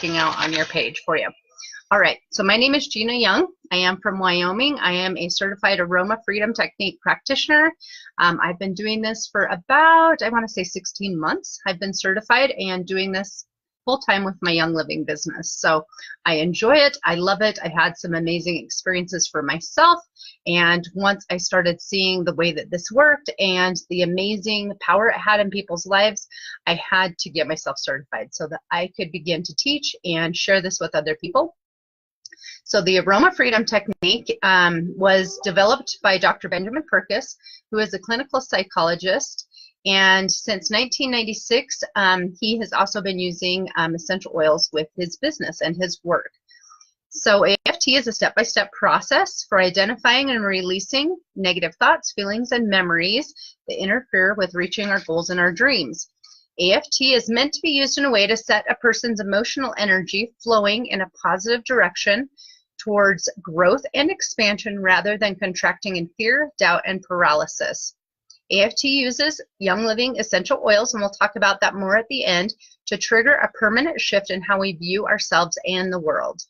working out on your page for you. All right, so my name is Jeanna Young. I am from Wyoming. I am a certified Aroma Freedom Technique practitioner. I've been doing this for about, I want to say 16 months. I've been certified and doing this full-time with my Young Living business. So I enjoy it. I love it. I had some amazing experiences for myself. And once I started seeing the way that this worked and the amazing power it had in people's lives, I had to get myself certified so that I could begin to teach and share this with other people. So the Aroma Freedom Technique was developed by Dr. Benjamin Perkus, who is a clinical psychologist. And since 1996, he has also been using essential oils with his business and his work. So AFT is a step-by-step process for identifying and releasing negative thoughts, feelings, and memories that interfere with reaching our goals and our dreams. AFT is meant to be used in a way to set a person's emotional energy flowing in a positive direction towards growth and expansion rather than contracting in fear, doubt, and paralysis. AFT uses Young Living essential oils, and we'll talk about that more at the end, to trigger a permanent shift in how we view ourselves and the world.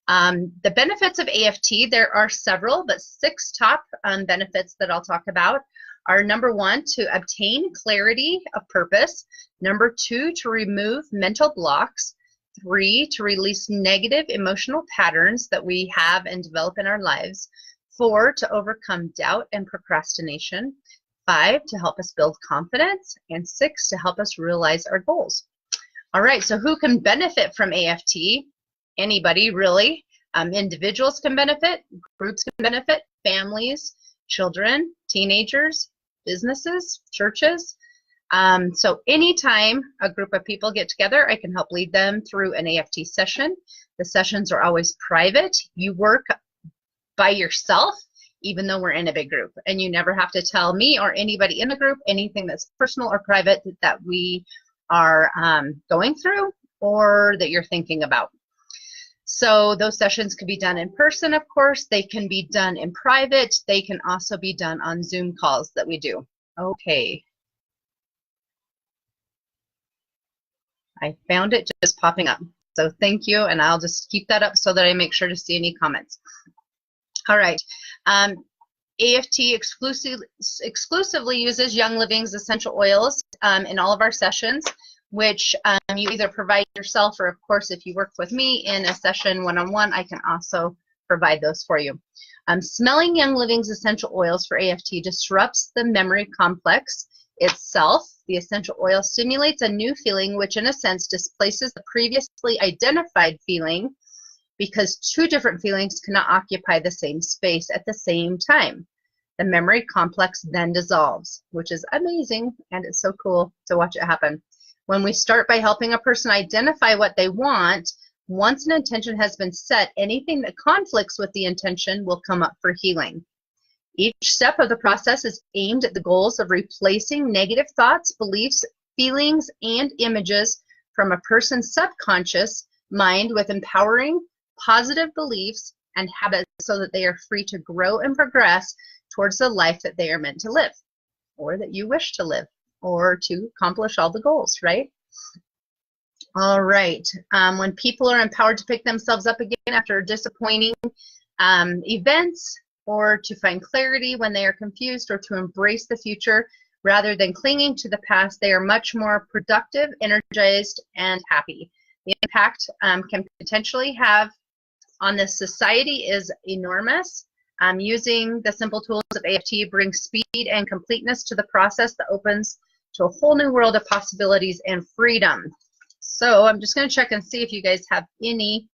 The benefits of AFT, there are several, but 6 top benefits that I'll talk about are: number 1, to obtain clarity of purpose; number 2, to remove mental blocks; 3, to release negative emotional patterns that we have and develop in our lives; 4, to overcome doubt and procrastination; 5, to help us build confidence; and 6, to help us realize our goals. All right, so who can benefit from AFT? Anybody, really. Individuals can benefit, groups can benefit, families, children, teenagers, businesses, churches. So anytime a group of people get together, I can help lead them through an AFT session. The sessions are always private. You work by yourself, even though we're in a big group, and you never have to tell me or anybody in the group anything that's personal or private that we are going through or that you're thinking about. So those sessions can be done in person, of course. They can be done in private. They can also be done on Zoom calls that we do. Okay. I found it just popping up. So thank you, and I'll just keep that up so that I make sure to see any comments. All right. AFT exclusively uses Young Living's essential oils in all of our sessions, which you either provide yourself, or of course, if you work with me in a session one-on-one, I can also provide those for you. Smelling Young Living's essential oils for AFT disrupts the memory complex itself. The essential oil stimulates a new feeling, which in a sense displaces the previously identified feeling, because 2 different feelings cannot occupy the same space at the same time. The memory complex then dissolves, which is amazing, and it's so cool to watch it happen. When we start by helping a person identify what they want, once an intention has been set, anything that conflicts with the intention will come up for healing. Each step of the process is aimed at the goals of replacing negative thoughts, beliefs, feelings, and images from a person's subconscious mind with empowering, positive beliefs and habits so that they are free to grow and progress towards the life that they are meant to live, or that you wish to live, or to accomplish all the goals, right? All right. When people are empowered to pick themselves up again after disappointing events, or to find clarity when they are confused, or to embrace the future rather than clinging to the past, they are much more productive, energized, and happy. The impact can potentially have on this society is enormous. Using the simple tools of AFT brings speed and completeness to the process that opens to a whole new world of possibilities and freedom. So I'm just going to check and see if you guys have any.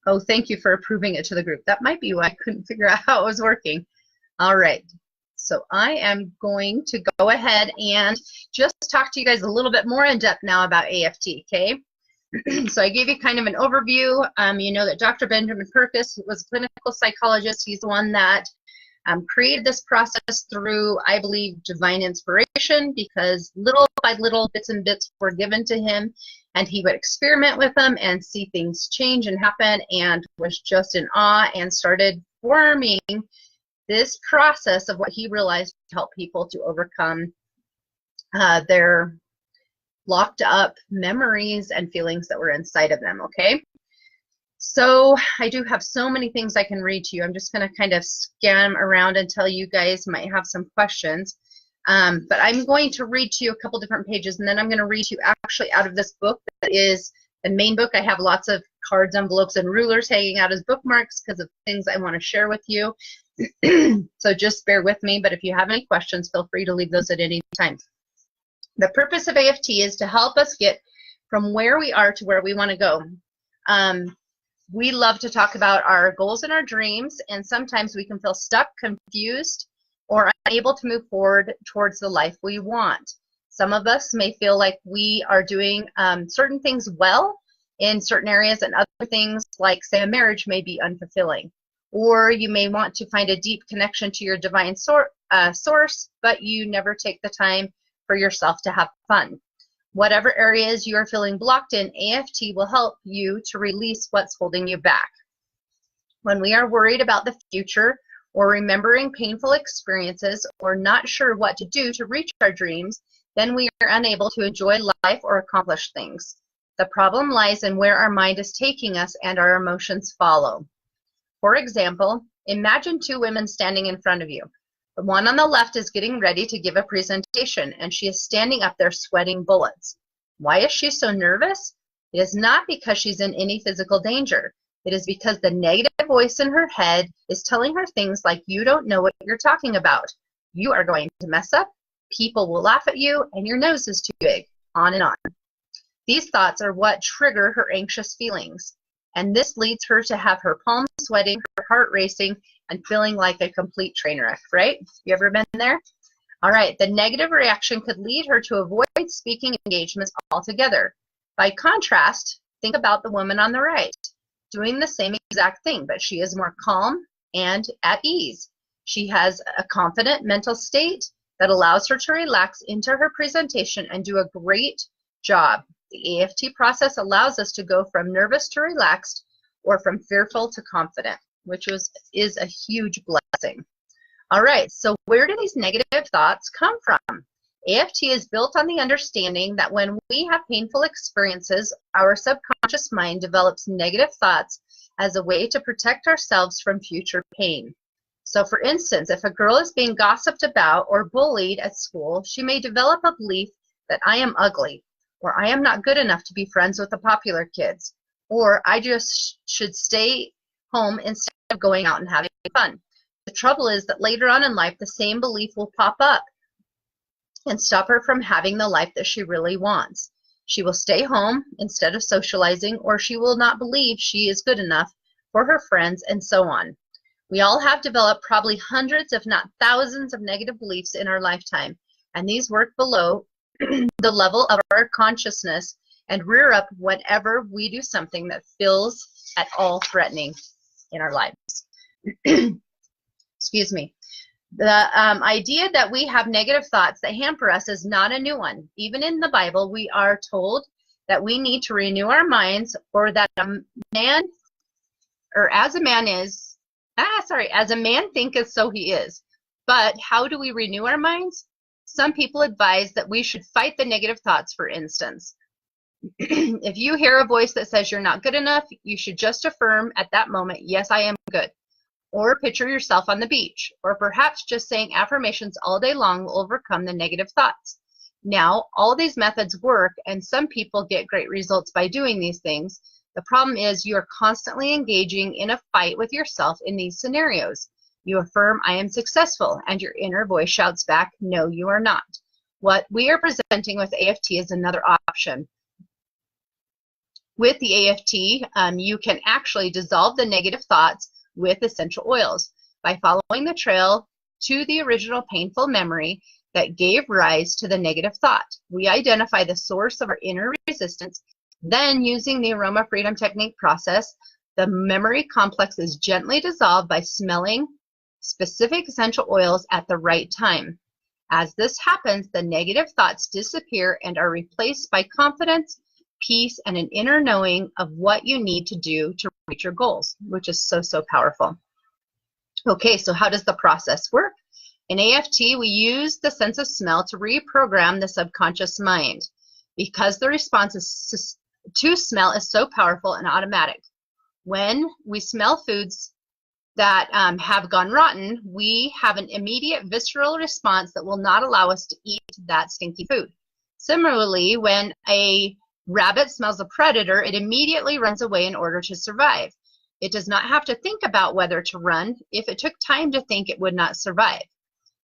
Oh, thank you for approving it to the group. That might be why I couldn't figure out how it was working. All right. So I am going to go ahead and just talk to you guys a little bit more in depth now about AFT, okay? So I gave you kind of an overview. You know that Dr. Benjamin Perkus was a clinical psychologist. He's the one that created this process through, I believe, divine inspiration, because little by little bits and bits were given to him, and he would experiment with them and see things change and happen, and was just in awe and started forming this process of what he realized to help people to overcome their locked up memories and feelings that were inside of them, okay? So I do have so many things I can read to you. I'm just going to kind of scan around until you guys might have some questions. But I'm going to read to you a couple different pages, and then I'm going to read to you actually out of this book that is the main book. I have lots of cards, envelopes, and rulers hanging out as bookmarks because of things I want to share with you. So just bear with me, but if you have any questions, feel free to leave those at any time. The purpose of AFT is to help us get from where we are to where we want to go. We love to talk about our goals and our dreams, and sometimes we can feel stuck, confused, or unable to move forward towards the life we want. Some of us may feel like we are doing certain things well in certain areas, and other things, like say a marriage, may be unfulfilling. Or you may want to find a deep connection to your divine source, but you never take the time for yourself to have fun. Whatever areas you are feeling blocked in, AFT will help you to release what's holding you back. When we are worried about the future, or remembering painful experiences, or not sure what to do to reach our dreams, then we are unable to enjoy life or accomplish things. The problem lies in where our mind is taking us, and our emotions follow. For example, imagine two women standing in front of you. The one on the left is getting ready to give a presentation, and she is standing up there sweating bullets. Why is she so nervous? It is not because she's in any physical danger. It is because the negative voice in her head is telling her things like, you don't know what you're talking about. You are going to mess up. People will laugh at you, and your nose is too big. On and on. These thoughts are what trigger her anxious feelings, and this leads her to have her palms sweating, her heart racing, and feeling like a complete train wreck, right? You ever been there? All right, the negative reaction could lead her to avoid speaking engagements altogether. By contrast, think about the woman on the right, doing the same exact thing, but she is more calm and at ease. She has a confident mental state that allows her to relax into her presentation and do a great job. The AFT process allows us to go from nervous to relaxed, or from fearful to confident, which is a huge blessing. All right, so where do these negative thoughts come from? AFT is built on the understanding that when we have painful experiences, our subconscious mind develops negative thoughts as a way to protect ourselves from future pain. So for instance, if a girl is being gossiped about or bullied at school, she may develop a belief that I am ugly, or I am not good enough to be friends with the popular kids, or I just should stay home instead of going out and having fun. The trouble is that later on in life, the same belief will pop up and stop her from having the life that she really wants. She will stay home instead of socializing, or she will not believe she is good enough for her friends, and so on. We all have developed probably hundreds, if not thousands, of negative beliefs in our lifetime, and these work below the level of our consciousness and rear up whenever we do something that feels at all threatening in our lives. Excuse me. The idea that we have negative thoughts that hamper us is not a new one. Even in the Bible, we are told that we need to renew our minds, or that as a man thinketh, so he is. But how do we renew our minds? Some people advise that we should fight the negative thoughts, for instance. If you hear a voice that says you're not good enough, you should just affirm at that moment, yes, I am good. Or picture yourself on the beach. Or perhaps just saying affirmations all day long will overcome the negative thoughts. Now, all these methods work, and some people get great results by doing these things. The problem is you are constantly engaging in a fight with yourself in these scenarios. You affirm, I am successful, and your inner voice shouts back, no, you are not. What we are presenting with AFT is another option. With the AFT, you can actually dissolve the negative thoughts with essential oils by following the trail to the original painful memory that gave rise to the negative thought. We identify the source of our inner resistance. Then, using the Aroma Freedom Technique process, the memory complex is gently dissolved by smelling specific essential oils at the right time. As this happens, the negative thoughts disappear and are replaced by confidence, peace, and an inner knowing of what you need to do to reach your goals, which is so, so powerful. Okay, so how does the process work? In AFT, we use the sense of smell to reprogram the subconscious mind. because the response to smell is so powerful and automatic. When we smell foods that have gone rotten, we have an immediate visceral response that will not allow us to eat that stinky food. Similarly, when a rabbit smells a predator, it immediately runs away in order to survive. It does not have to think about whether to run. If it took time to think, it would not survive.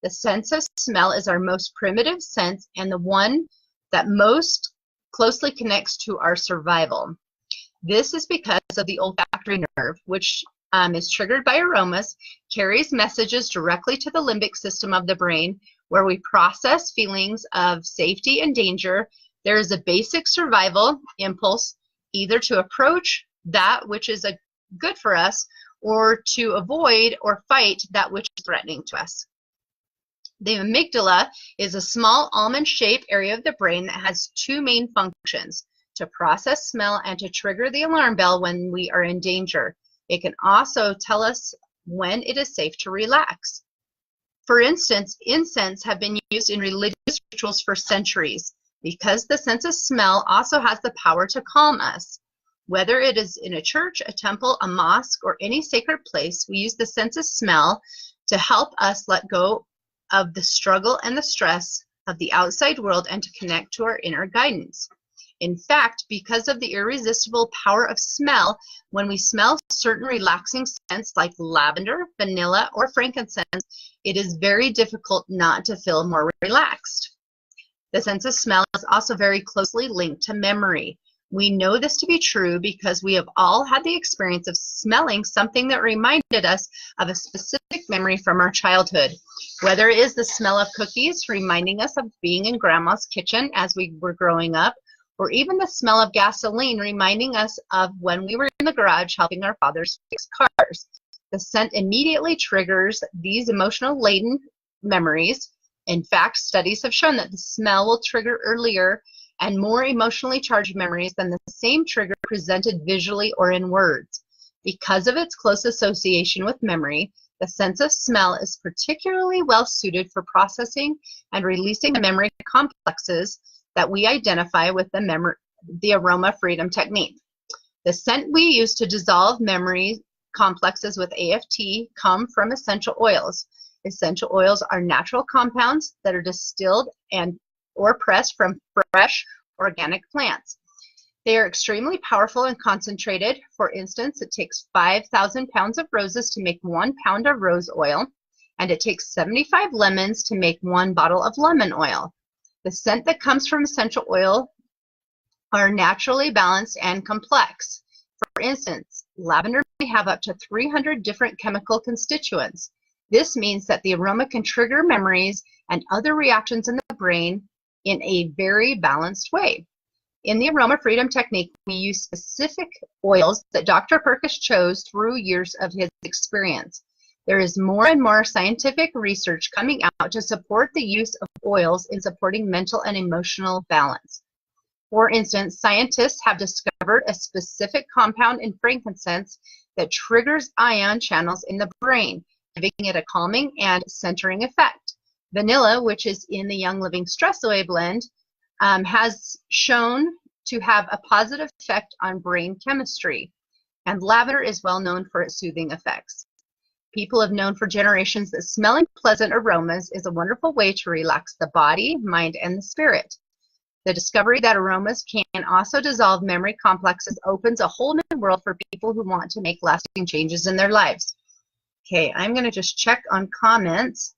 The sense of smell is our most primitive sense and the one that most closely connects to our survival. This is because of the olfactory nerve, which is triggered by aromas, carries messages directly to the limbic system of the brain, where we process feelings of safety and danger. There is a basic survival impulse, either to approach that which is good for us or to avoid or fight that which is threatening to us. The amygdala is a small almond-shaped area of the brain that has two main functions: to process smell and to trigger the alarm bell when we are in danger. It can also tell us when it is safe to relax. For instance, incense have been used in religious rituals for centuries because the sense of smell also has the power to calm us. Whether it is in a church, a temple, a mosque, or any sacred place, we use the sense of smell to help us let go of the struggle and the stress of the outside world and to connect to our inner guidance. In fact, because of the irresistible power of smell, when we smell certain relaxing scents like lavender, vanilla, or frankincense, it is very difficult not to feel more relaxed. The sense of smell is also very closely linked to memory. We know this to be true because we have all had the experience of smelling something that reminded us of a specific memory from our childhood. Whether it is the smell of cookies reminding us of being in Grandma's kitchen as we were growing up, or even the smell of gasoline reminding us of when we were in the garage helping our fathers fix cars. The scent immediately triggers these emotional-laden memories. In fact, studies have shown that the smell will trigger earlier and more emotionally charged memories than the same trigger presented visually or in words. Because of its close association with memory, the sense of smell is particularly well suited for processing and releasing the memory complexes that we identify with the Aroma Freedom Technique. The scent we use to dissolve memory complexes with AFT come from essential oils. Essential oils are natural compounds that are distilled or pressed from fresh organic plants. They are extremely powerful and concentrated. For instance, it takes 5,000 pounds of roses to make 1 pound of rose oil, and it takes 75 lemons to make 1 bottle of lemon oil. The scent that comes from essential oil are naturally balanced and complex. For instance, lavender may have up to 300 different chemical constituents. This means that the aroma can trigger memories and other reactions in the brain in a very balanced way. In the Aroma Freedom Technique, we use specific oils that Dr. Perkus chose through years of his experience. There is more and more scientific research coming out to support the use of oils in supporting mental and emotional balance. For instance, scientists have discovered a specific compound in frankincense that triggers ion channels in the brain, giving it a calming and centering effect. Vanilla, which is in the Young Living Stress Away blend, has shown to have a positive effect on brain chemistry, and lavender is well known for its soothing effects. People have known for generations that smelling pleasant aromas is a wonderful way to relax the body, mind, and the spirit. The discovery that aromas can also dissolve memory complexes opens a whole new world for people who want to make lasting changes in their lives. Okay, I'm going to just check on comments.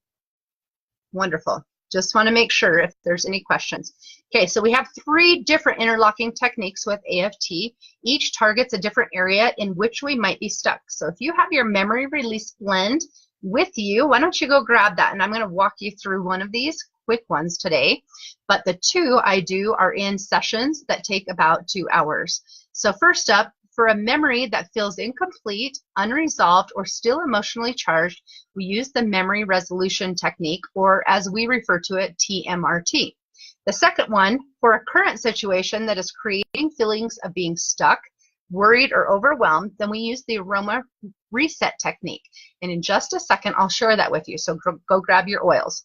Wonderful. Just want to make sure if there's any questions. Okay, so we have 3 different interlocking techniques with AFT. Each targets a different area in which we might be stuck. So if you have your memory release blend with you, why don't you go grab that? And I'm going to walk you through one of these quick ones today. But the 2 I do are in sessions that take about 2 hours. So first up, for a memory that feels incomplete, unresolved, or still emotionally charged, we use the memory resolution technique, or as we refer to it, TMRT. The second one, for a current situation that is creating feelings of being stuck, worried, or overwhelmed, then we use the aroma reset technique. And in just a second, I'll share that with you. So go grab your oils.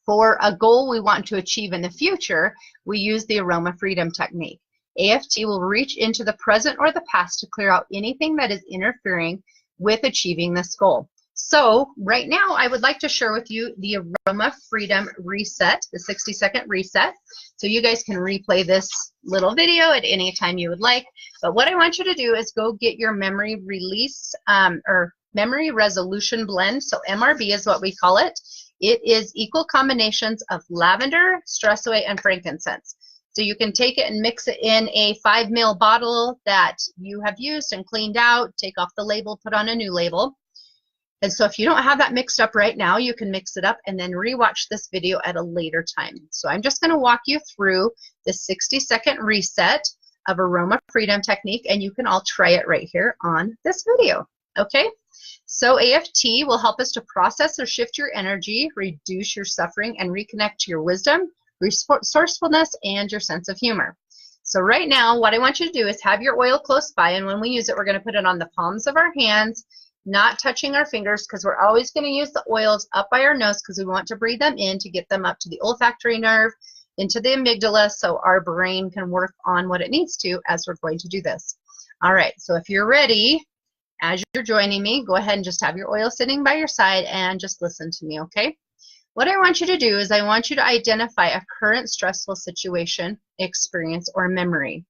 For a goal we want to achieve in the future, we use the Aroma Freedom Technique. AFT will reach into the present or the past to clear out anything that is interfering with achieving this goal. So right now, I would like to share with you the Aroma Freedom Reset, the 60-second reset. So you guys can replay this little video at any time you would like. But what I want you to do is go get your memory release or memory resolution blend. So MRB is what we call it. It is equal combinations of lavender, stress away, and frankincense. So you can take it and mix it in a 5 ml bottle that you have used and cleaned out, take off the label, put on a new label. And so if you don't have that mixed up right now, you can mix it up and then rewatch this video at a later time. So I'm just going to walk you through the 60-second reset of Aroma Freedom Technique, and you can all try it right here on this video. Okay? So AFT will help us to process or shift your energy, reduce your suffering, and reconnect to your wisdom, resourcefulness, and your sense of humor. So right now, what I want you to do is have your oil close by, and when we use it, we're going to put it on the palms of our hands, not touching our fingers, because we're always going to use the oils up by our nose because we want to breathe them in to get them up to the olfactory nerve, into the amygdala, so our brain can work on what it needs to as we're going to do this. All right, so if you're ready, as you're joining me, go ahead and just have your oil sitting by your side and just listen to me, okay? What I want you to do is I want you to identify a current stressful situation, experience, or memory.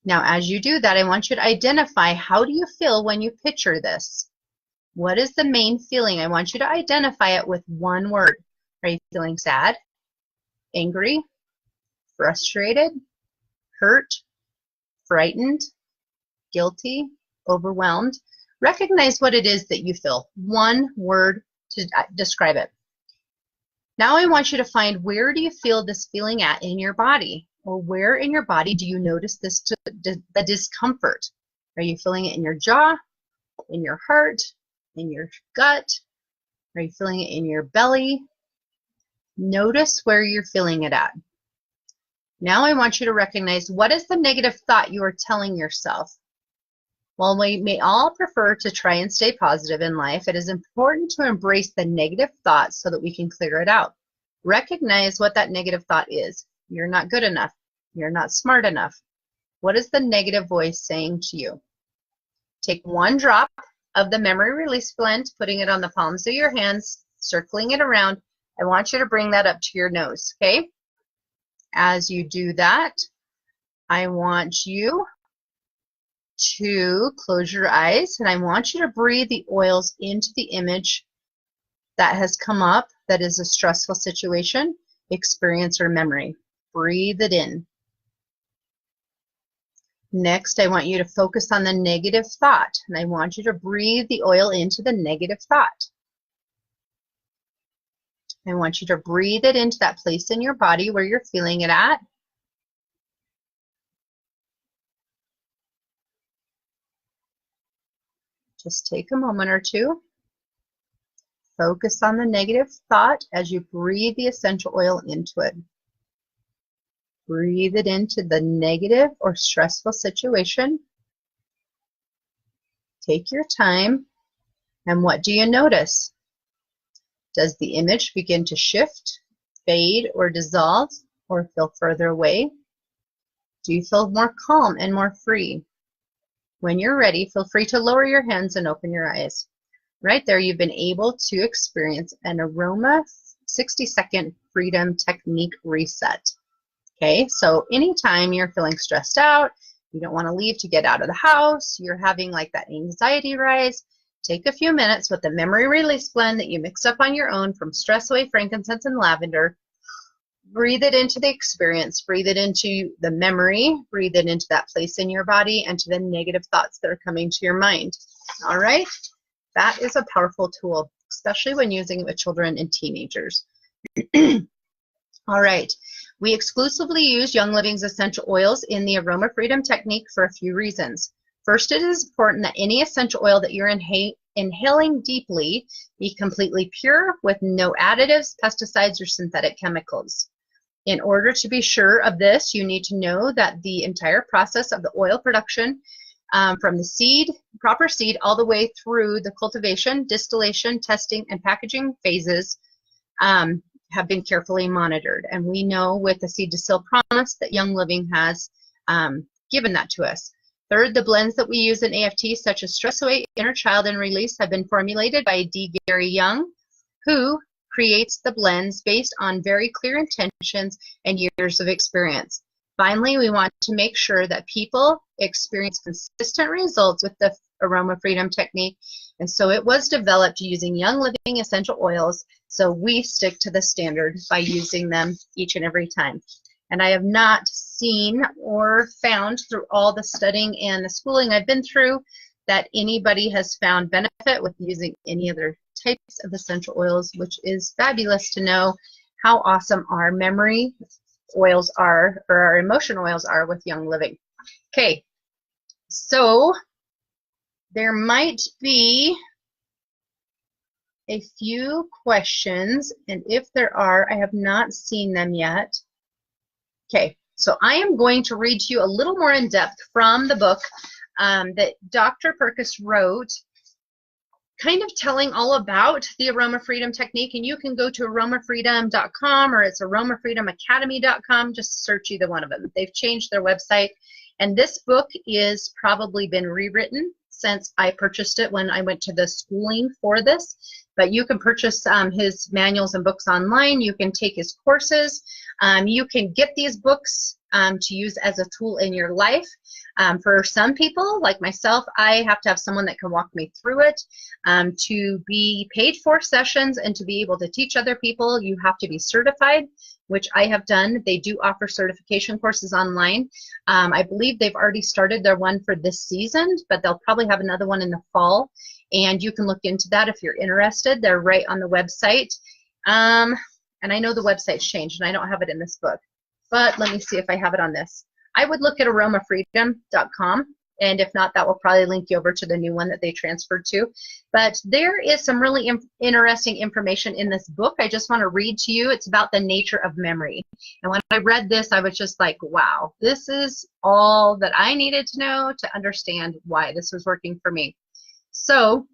Now, as you do that, I want you to identify, how do you feel when you picture this? What is the main feeling? I want you to identify it with one word. Are you feeling sad, angry, frustrated, hurt, frightened, guilty, overwhelmed? Recognize what it is that you feel. One word to describe it. Now I want you to find, where do you feel this feeling at in your body? Or where in your body do you notice this the discomfort? Are you feeling it in your jaw, in your heart, in your gut? Are you feeling it in your belly? Notice where you're feeling it at. Now I want you to recognize, what is the negative thought you are telling yourself? While we may all prefer to try and stay positive in life, it is important to embrace the negative thoughts so that we can clear it out. Recognize what that negative thought is. You're not good enough. You're not smart enough. What is the negative voice saying to you? Take one drop of the memory release blend, putting it on the palms of your hands, circling it around. I want you to bring that up to your nose, okay? As you do that, I want you to close your eyes, and I want you to breathe the oils into the image that has come up that is a stressful situation, experience, or memory. Breathe it in. Next, I want you to focus on the negative thought, and I want you to breathe the oil into the negative thought. I want you to breathe it into that place in your body where you're feeling it at. Just take a moment or two. Focus on the negative thought as you breathe the essential oil into it. Breathe it into the negative or stressful situation. Take your time, and what do you notice? Does the image begin to shift, fade, or dissolve, or feel further away? Do you feel more calm and more free? When you're ready, feel free to lower your hands and open your eyes. Right there, you've been able to experience an Aroma 60-second Freedom Technique reset. Okay, so anytime you're feeling stressed out, you don't want to leave to get out of the house, you're having like that anxiety rise, take a few minutes with the memory release blend that you mix up on your own from stress away, frankincense, and lavender. Breathe it into the experience, breathe it into the memory, breathe it into that place in your body, and to the negative thoughts that are coming to your mind. All right, that is a powerful tool, especially when using it with children and teenagers. All right. We exclusively use Young Living's essential oils in the Aroma Freedom Technique for a few reasons. First, it is important that any essential oil that you're inhaling deeply be completely pure with no additives, pesticides, or synthetic chemicals. In order to be sure of this, you need to know that the entire process of the oil production from the seed, proper seed, all the way through the cultivation, distillation, testing, and packaging phases have been carefully monitored. And we know with the Seed to Seal promise that Young Living has given that to us. Third, the blends that we use in AFT, such as Stress Away, Inner Child, and Release, have been formulated by D. Gary Young, who creates the blends based on very clear intentions and years of experience. Finally, we want to make sure that people experience consistent results with the Aroma Freedom Technique, and so it was developed using Young Living essential oils, so we stick to the standard by using them each and every time. And I have not seen or found through all the studying and the schooling I've been through that anybody has found benefit with using any other types of essential oils, which is fabulous to know how awesome our memory oils are, or our emotion oils are, with Young Living. Okay, so there might be a few questions, and if there are, I have not seen them yet. Okay, so I am going to read to you a little more in depth from the book that Dr. Perkus wrote, kind of telling all about the Aroma Freedom Technique, and you can go to aromafreedom.com or it's aromafreedomacademy.com, just search either one of them. They've changed their website, and this book is probably been rewritten since I purchased it when I went to the schooling for this, but you can purchase his manuals and books online. You can take his courses. You can get these books to use as a tool in your life. For some people, like myself, I have to have someone that can walk me through it. To be paid for sessions and to be able to teach other people, you have to be certified, which I have done. They do offer certification courses online. I believe they've already started their one for this season, but they'll probably have another one in the fall. And you can look into that if you're interested. They're right on the website. And I know the website's changed, and I don't have it in this book. But let me see if I have it on this. I would look at aromatherapy.com, and if not, that will probably link you over to the new one that they transferred to. But there is some really interesting information in this book I just want to read to you. It's about the nature of memory. And when I read this, I was just like, wow, this is all that I needed to know to understand why this was working for me. So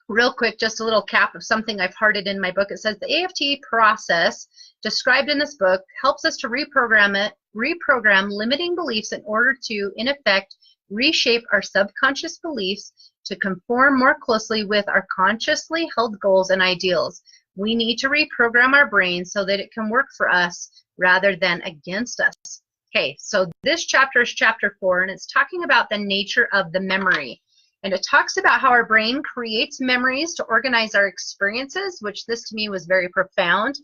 real quick, just a little cap of something I've hearted in my book. It says the AFT process described in this book helps us to reprogram limiting beliefs in order to, in effect, reshape our subconscious beliefs to conform more closely with our consciously held goals and ideals. We need to reprogram our brain so that it can work for us rather than against us. Okay, so this chapter is chapter 4, and it's talking about the nature of the memory. And it talks about how our brain creates memories to organize our experiences, which this to me was very profound.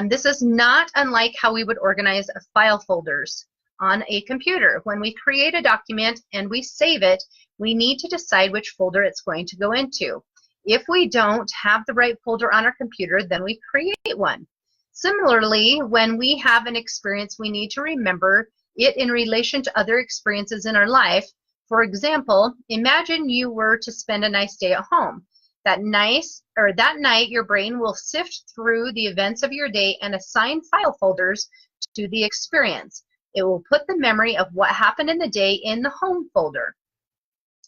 This is not unlike how we would organize file folders on a computer. When we create a document and we save it, we need to decide which folder it's going to go into. If we don't have the right folder on our computer, then we create one. Similarly, when we have an experience, we need to remember it in relation to other experiences in our life. For example, imagine you were to spend a nice day at home. That night, your brain will sift through the events of your day and assign file folders to the experience. It will put the memory of what happened in the day in the home folder.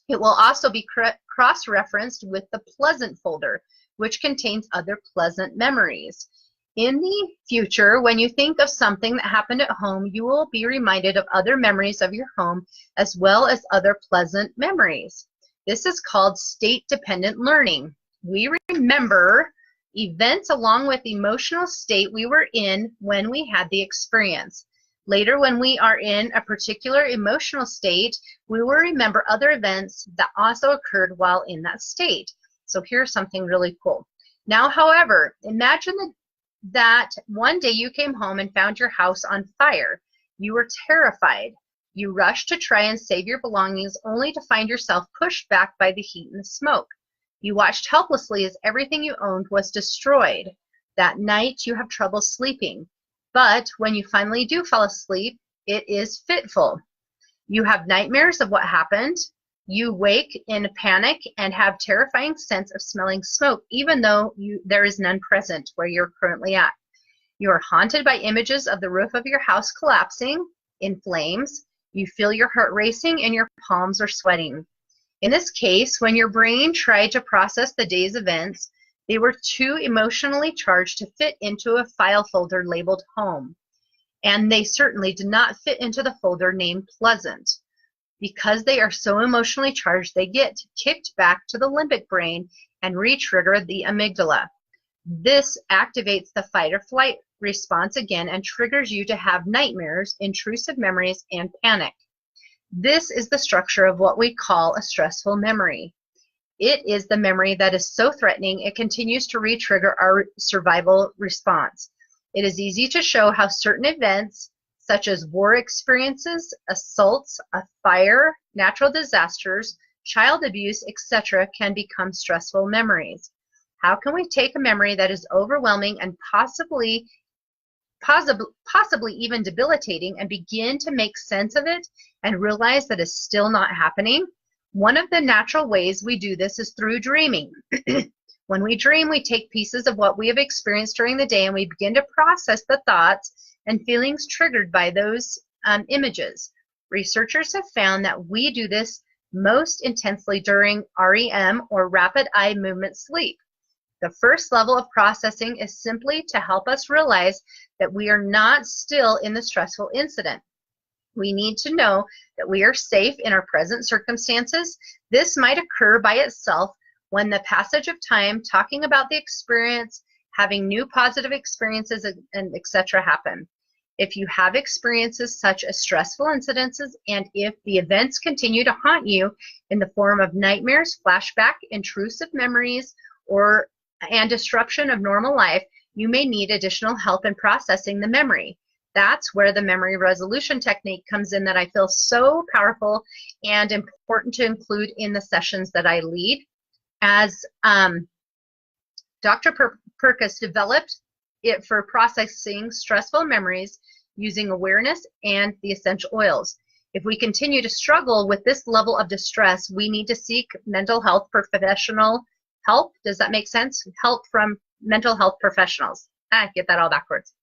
It will also be cross-referenced with the pleasant folder, which contains other pleasant memories. In the future, when you think of something that happened at home, you will be reminded of other memories of your home as well as other pleasant memories. This is called state-dependent learning. We remember events along with the emotional state we were in when we had the experience. Later, when we are in a particular emotional state, we will remember other events that also occurred while in that state. So here's something really cool. Now, however, imagine that one day you came home and found your house on fire. You were terrified. You rushed to try and save your belongings only to find yourself pushed back by the heat and the smoke. You watched helplessly as everything you owned was destroyed. That night you have trouble sleeping, but when you finally do fall asleep, it is fitful. You have nightmares of what happened. You wake in panic and have terrifying sense of smelling smoke, even though there is none present where you're currently at. You are haunted by images of the roof of your house collapsing in flames. You feel your heart racing and your palms are sweating. In this case, when your brain tried to process the day's events, they were too emotionally charged to fit into a file folder labeled home. And they certainly did not fit into the folder named pleasant. Because they are so emotionally charged, they get kicked back to the limbic brain and re-trigger the amygdala. This activates the fight or flight response again and triggers you to have nightmares, intrusive memories, and panic. This is the structure of what we call a stressful memory. It is the memory that is so threatening it continues to re-trigger our survival response. It is easy to show how certain events, such as war experiences, assaults, a fire, natural disasters, child abuse, etc., can become stressful memories. How can we take a memory that is overwhelming and possibly even debilitating and begin to make sense of it and realize that it's still not happening? One of the natural ways we do this is through dreaming. When we dream, we take pieces of what we have experienced during the day and we begin to process the thoughts and feelings triggered by those images. Researchers have found that we do this most intensely during REM, or rapid eye movement sleep. The first level of processing is simply to help us realize that we are not still in the stressful incident. We need to know that we are safe in our present circumstances. This might occur by itself when the passage of time, talking about the experience, having new positive experiences, and etc. happen. If you have experiences such as stressful incidences, and if the events continue to haunt you in the form of nightmares, flashback, intrusive memories, and disruption of normal life, you may need additional help in processing the memory. That's where the memory resolution technique comes in that I feel so powerful and important to include in the sessions that I lead. As Dr. Perkus developed it for processing stressful memories using awareness and the essential oils. If we continue to struggle with this level of distress, we need to seek mental health professional help. Does that make sense? Help from mental health professionals. Get that all backwards.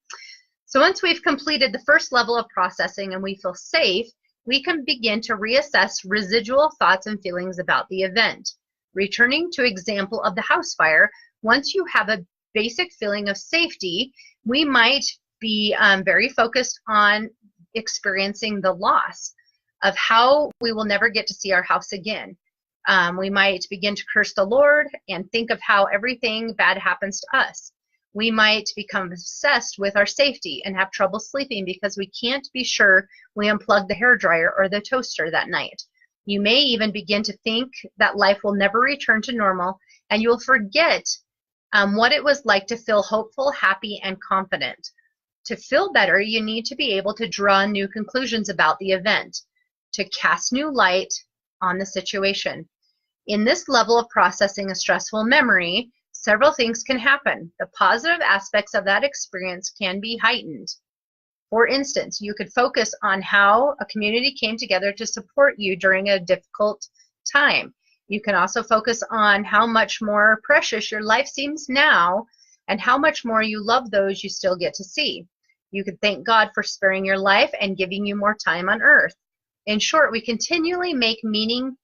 So once we've completed the first level of processing and we feel safe, we can begin to reassess residual thoughts and feelings about the event. Returning to example of the house fire, once you have a basic feeling of safety, we might be very focused on experiencing the loss of how we will never get to see our house again. We might begin to curse the Lord and think of how everything bad happens to us. We might become obsessed with our safety and have trouble sleeping because we can't be sure we unplug the hairdryer or the toaster that night. You may even begin to think that life will never return to normal, and you will forget what it was like to feel hopeful, happy, and confident. To feel better, you need to be able to draw new conclusions about the event, to cast new light on the situation. In this level of processing a stressful memory, several things can happen. The positive aspects of that experience can be heightened. For instance, you could focus on how a community came together to support you during a difficult time. You can also focus on how much more precious your life seems now and how much more you love those you still get to see. You could thank God for sparing your life and giving you more time on earth. In short, we continually make meaning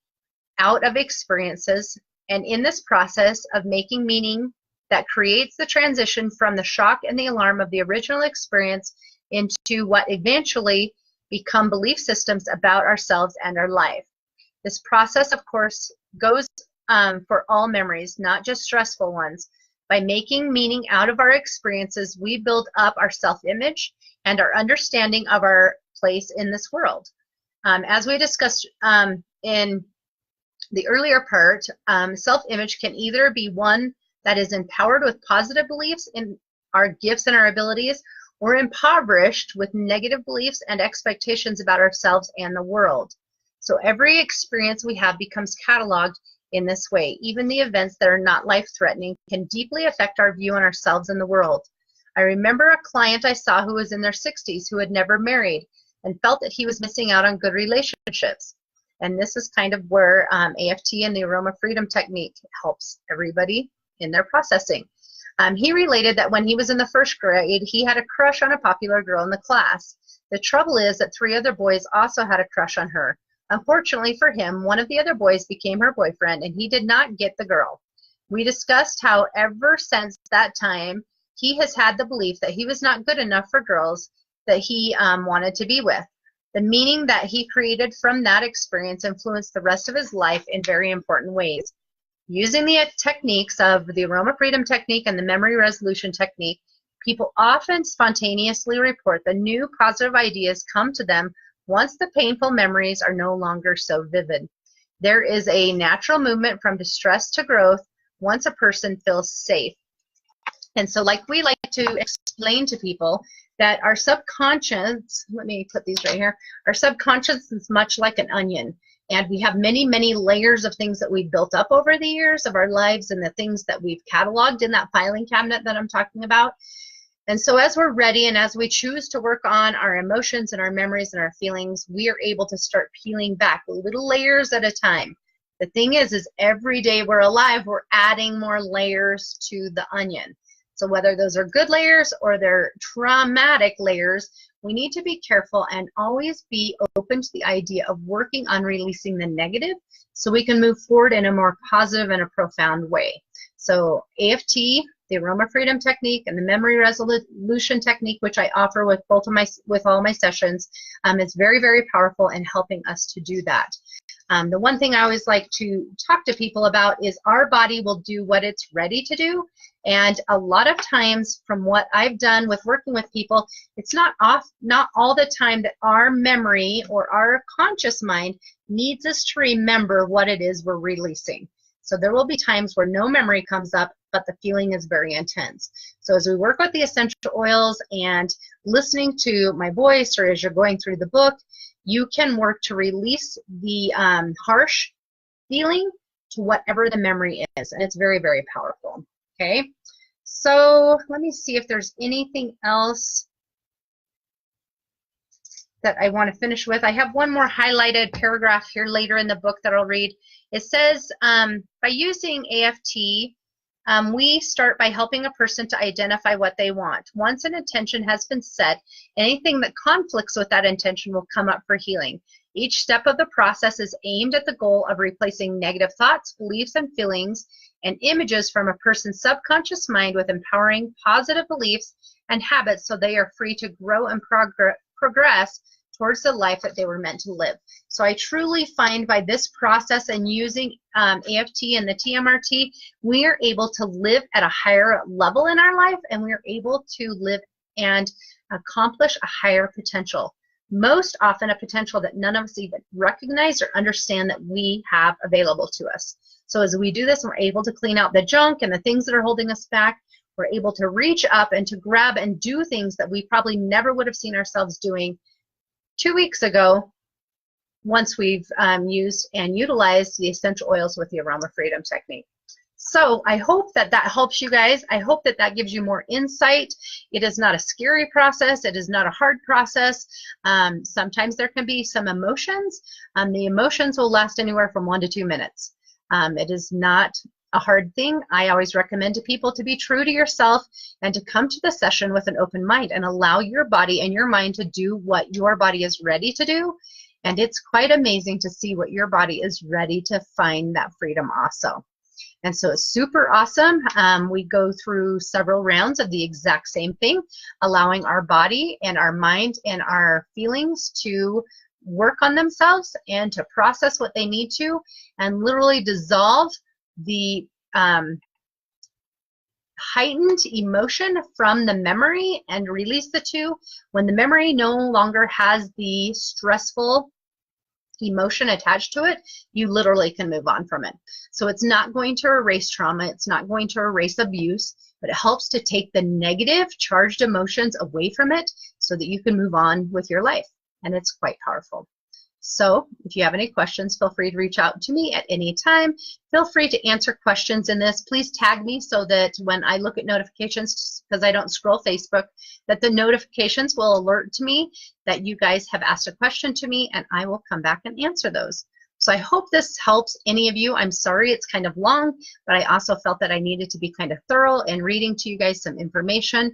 out of experiences, and in this process of making meaning that creates the transition from the shock and the alarm of the original experience into what eventually become belief systems about ourselves and our life. This process, of course, goes for all memories, not just stressful ones. By making meaning out of our experiences, we build up our self-image and our understanding of our place in this world. As we discussed in the earlier part, self-image can either be one that is empowered with positive beliefs in our gifts and our abilities, or impoverished with negative beliefs and expectations about ourselves and the world. So every experience we have becomes cataloged in this way. Even the events that are not life-threatening can deeply affect our view on ourselves and the world. I remember a client I saw who was in their 60s who had never married and felt that he was missing out on good relationships. And this is kind of where AFT and the Aroma Freedom Technique helps everybody in their processing. He related that when he was in the 1st grade, he had a crush on a popular girl in the class. The trouble is that 3 other boys also had a crush on her. Unfortunately for him, one of the other boys became her boyfriend, and he did not get the girl. We discussed how ever since that time, he has had the belief that he was not good enough for girls that he wanted to be with. The meaning that he created from that experience influenced the rest of his life in very important ways. Using the techniques of the Aroma Freedom Technique and the Memory Resolution Technique, people often spontaneously report the new positive ideas come to them once the painful memories are no longer so vivid. There is a natural movement from distress to growth once a person feels safe. And so like we like to explain to people that our subconscious, let me put these right here, our subconscious is much like an onion. And we have many, many layers of things that we've built up over the years of our lives and the things that we've cataloged in that filing cabinet that I'm talking about. And so as we're ready and as we choose to work on our emotions and our memories and our feelings, we are able to start peeling back little layers at a time. The thing is every day we're alive, we're adding more layers to the onion. So whether those are good layers or they're traumatic layers, we need to be careful and always be open to the idea of working on releasing the negative so we can move forward in a more positive and a profound way. So AFT, the Aroma Freedom Technique, and the Memory Resolution Technique, which I offer with all my sessions, is very, very powerful in helping us to do that. The one thing I always like to talk to people about is our body will do what it's ready to do. And a lot of times from what I've done with working with people, it's not all the time that our memory or our conscious mind needs us to remember what it is we're releasing. So there will be times where no memory comes up, but the feeling is very intense. So as we work with the essential oils and listening to my voice, or as you're going through the book, you can work to release the harsh feeling to whatever the memory is. And it's very, very powerful. Okay, so let me see if there's anything else that I want to finish with. I have one more highlighted paragraph here later in the book that I'll read. It says, by using AFT, we start by helping a person to identify what they want. Once an intention has been set, anything that conflicts with that intention will come up for healing. Each step of the process is aimed at the goal of replacing negative thoughts, beliefs, and feelings and images from a person's subconscious mind with empowering positive beliefs and habits so they are free to grow and progress towards the life that they were meant to live. So I truly find by this process and using AFT and the TMRT, we are able to live at a higher level in our life, and we are able to live and accomplish a higher potential. Most often a potential that none of us even recognize or understand that we have available to us. So as we do this, we're able to clean out the junk and the things that are holding us back. We're able to reach up and to grab and do things that we probably never would have seen ourselves doing 2 weeks ago once we've used and utilized the essential oils with the Aroma Freedom Technique. So I hope that that helps you guys. I hope that that gives you more insight. It is not a scary process. It is not a hard process. Sometimes there can be some emotions. The emotions will last anywhere from 1 to 2 minutes. It is not a hard thing. I always recommend to people to be true to yourself and to come to the session with an open mind and allow your body and your mind to do what your body is ready to do. And it's quite amazing to see what your body is ready to find that freedom also. And so it's super awesome. We go through several rounds of the exact same thing, allowing our body and our mind and our feelings to work on themselves and to process what they need to and literally dissolve the heightened emotion from the memory and release the two. When the memory no longer has the stressful emotion attached to it, you literally can move on from it. So it's not going to erase trauma, it's not going to erase abuse, but it helps to take the negative charged emotions away from it so that you can move on with your life. And it's quite powerful. So if you have any questions, feel free to reach out to me at any time. Feel free to answer questions in this. Please tag me so that when I look at notifications, because I don't scroll Facebook, that the notifications will alert to me that you guys have asked a question to me, and I will come back and answer those. So I hope this helps any of you. I'm sorry it's kind of long, but I also felt that I needed to be kind of thorough in reading to you guys some information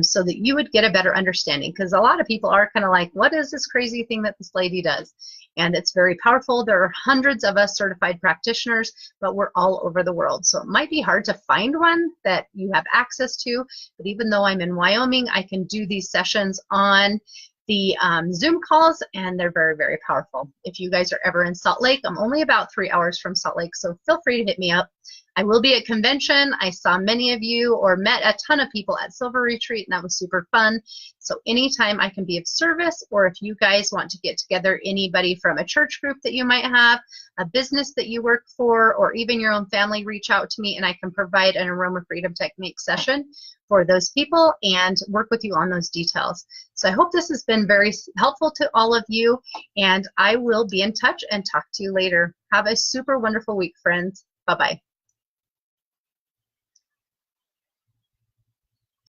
so that you would get a better understanding, because a lot of people are kind of like, what is this crazy thing that this lady does? And it's very powerful. There are hundreds of us certified practitioners, but we're all over the world. So it might be hard to find one that you have access to, but even though I'm in Wyoming, I can do these sessions on the Zoom calls, and they're very, very powerful. If you guys are ever in Salt Lake, I'm only about 3 hours from Salt Lake, so feel free to hit me up. I will be at convention. I saw many of you or met a ton of people at Silver Retreat, and that was super fun. So anytime I can be of service, or if you guys want to get together, anybody from a church group that you might have, a business that you work for, or even your own family, reach out to me and I can provide an Aroma Freedom Technique session for those people and work with you on those details. So I hope this has been very helpful to all of you, and I will be in touch and talk to you later. Have a super wonderful week, friends. Bye-bye.